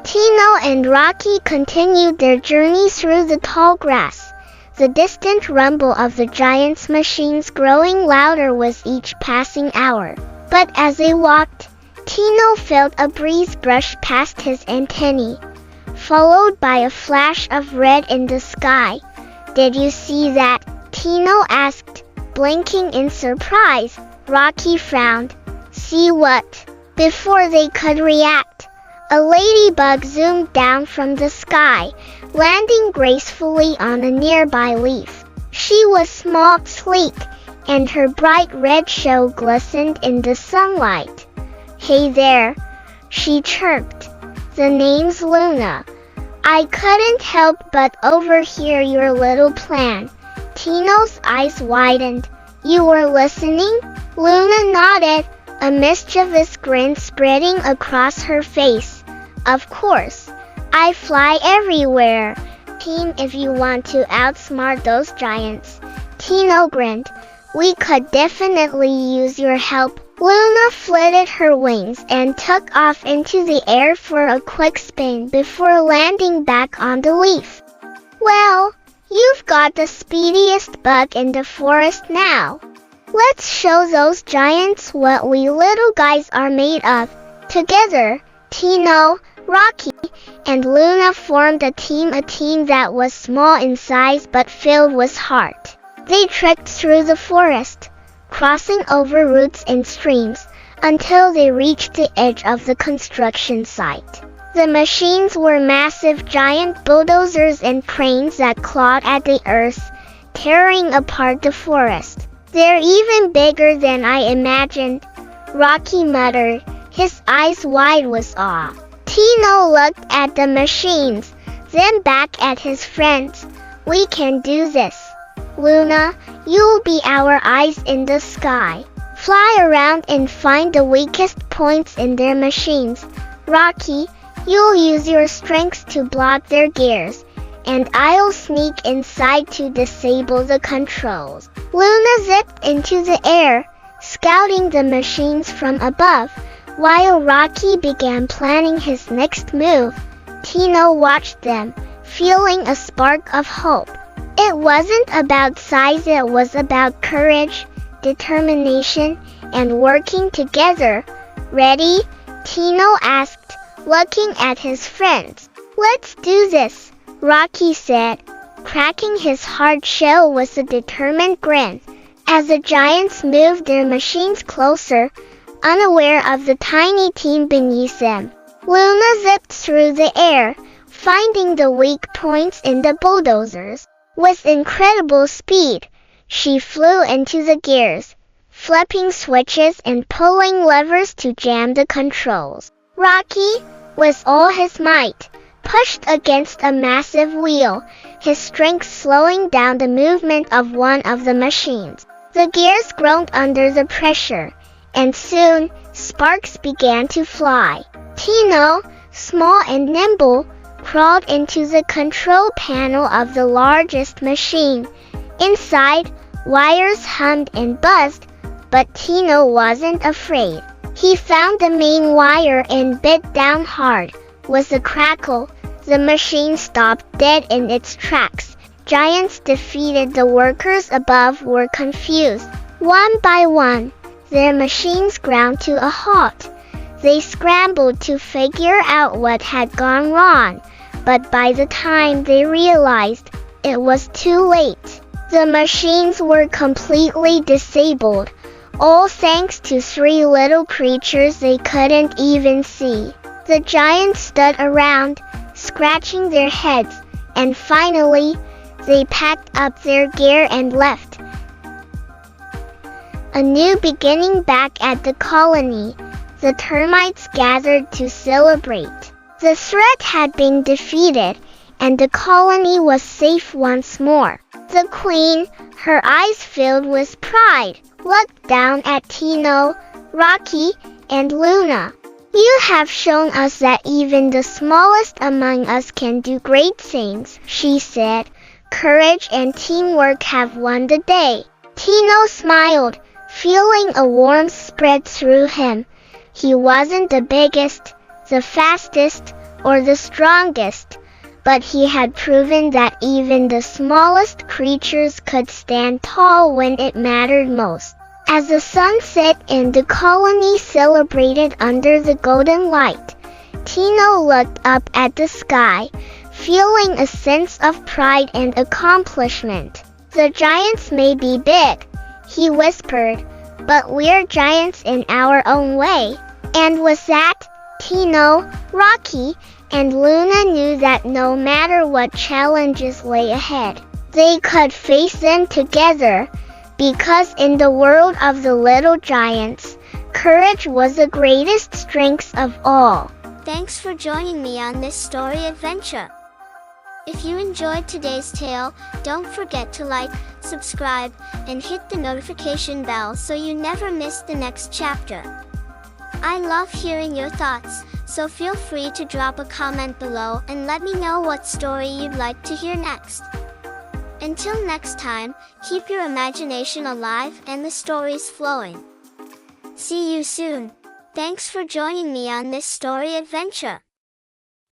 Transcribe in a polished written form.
Tino and Rocky continued their journey through the tall grass. The distant rumble of the giant's machines growing louder with each passing hour. But as they walked, Tino felt a breeze brush past his antennae, followed by a flash of red in the sky. "Did you see that?" Tino asked, blinking in surprise. Rocky frowned. "See what?" Before they could react, a ladybug zoomed down from the sky, landing gracefully on a nearby leaf. She was small, sleek, and her bright red shell glistened in the sunlight. "Hey there," she chirped. "The name's Luna. I couldn't help but overhear your little plan." Tino's eyes widened. "You were listening?" Luna nodded, a mischievous grin spreading across her face. "Of course. I fly everywhere. Team, if you want to outsmart those giants." Tino grinned. "We could definitely use your help." Luna flitted her wings and took off into the air for a quick spin before landing back on the leaf. "Well, you've got the speediest bug in the forest now. Let's show those giants what we little guys are made of." Together, Tino, Rocky, and Luna formed a team that was small in size but filled with heart. They trekked through the forest, crossing over roots and streams, until they reached the edge of the construction site. The machines were massive giant bulldozers and cranes that clawed at the earth, tearing apart the forest. "They're even bigger than I imagined," Rocky muttered, his eyes wide with awe. Tino looked at the machines, then back at his friends. "We can do this. Luna, you'll be our eyes in the sky. Fly around and find the weakest points in their machines. Rocky, you'll use your strength to block their gears, and I'll sneak inside to disable the controls." Luna zipped into the air, scouting the machines from above, while Rocky began planning his next move. Tino watched them, feeling a spark of hope. It wasn't about size, it was about courage, determination, and working together. "Ready?" Tino asked, looking at his friends. "Let's do this," Rocky said, cracking his hard shell with a determined grin. As the giants moved their machines closer, unaware of the tiny team beneath them, Luna zipped through the air, finding the weak points in the bulldozers. With incredible speed, she flew into the gears, flipping switches and pulling levers to jam the controls. Rocky, with all his might, pushed against a massive wheel, his strength slowing down the movement of one of the machines. The gears groaned under the pressure, and soon, sparks began to fly. Tino, small and nimble, crawled into the control panel of the largest machine. Inside, wires hummed and buzzed, but Tino wasn't afraid. He found the main wire and bit down hard. With a crackle, the machine stopped dead in its tracks. Giants defeated, the workers above were confused. One by one, their machines ground to a halt. They scrambled to figure out what had gone wrong, but by the time they realized, it was too late. The machines were completely disabled, all thanks to three little creatures they couldn't even see. The giants stood around, scratching their heads, and finally, they packed up their gear and left. A new beginning back at the colony. The termites gathered to celebrate. The threat had been defeated, and the colony was safe once more. The queen, her eyes filled with pride, looked down at Tino, Rocky, and Luna. "You have shown us that even the smallest among us can do great things," she said. "Courage and teamwork have won the day." Tino smiled, feeling a warmth spread through him. He wasn't the biggest, the fastest, or the strongest, but he had proven that even the smallest creatures could stand tall when it mattered most. As the sun set and the colony celebrated under the golden light, Tino looked up at the sky, feeling a sense of pride and accomplishment. "The giants may be big," he whispered, "but we're giants in our own way." And with that, Tino, Rocky, and Luna knew that no matter what challenges lay ahead, they could face them together, because in the world of the little giants, courage was the greatest strength of all. Thanks for joining me on this story adventure. If you enjoyed today's tale, don't forget to like, subscribe, and hit the notification bell so you never miss the next chapter. I love hearing your thoughts, so feel free to drop a comment below and let me know what story you'd like to hear next. Until next time, keep your imagination alive and the stories flowing. See you soon. Thanks for joining me on this story adventure.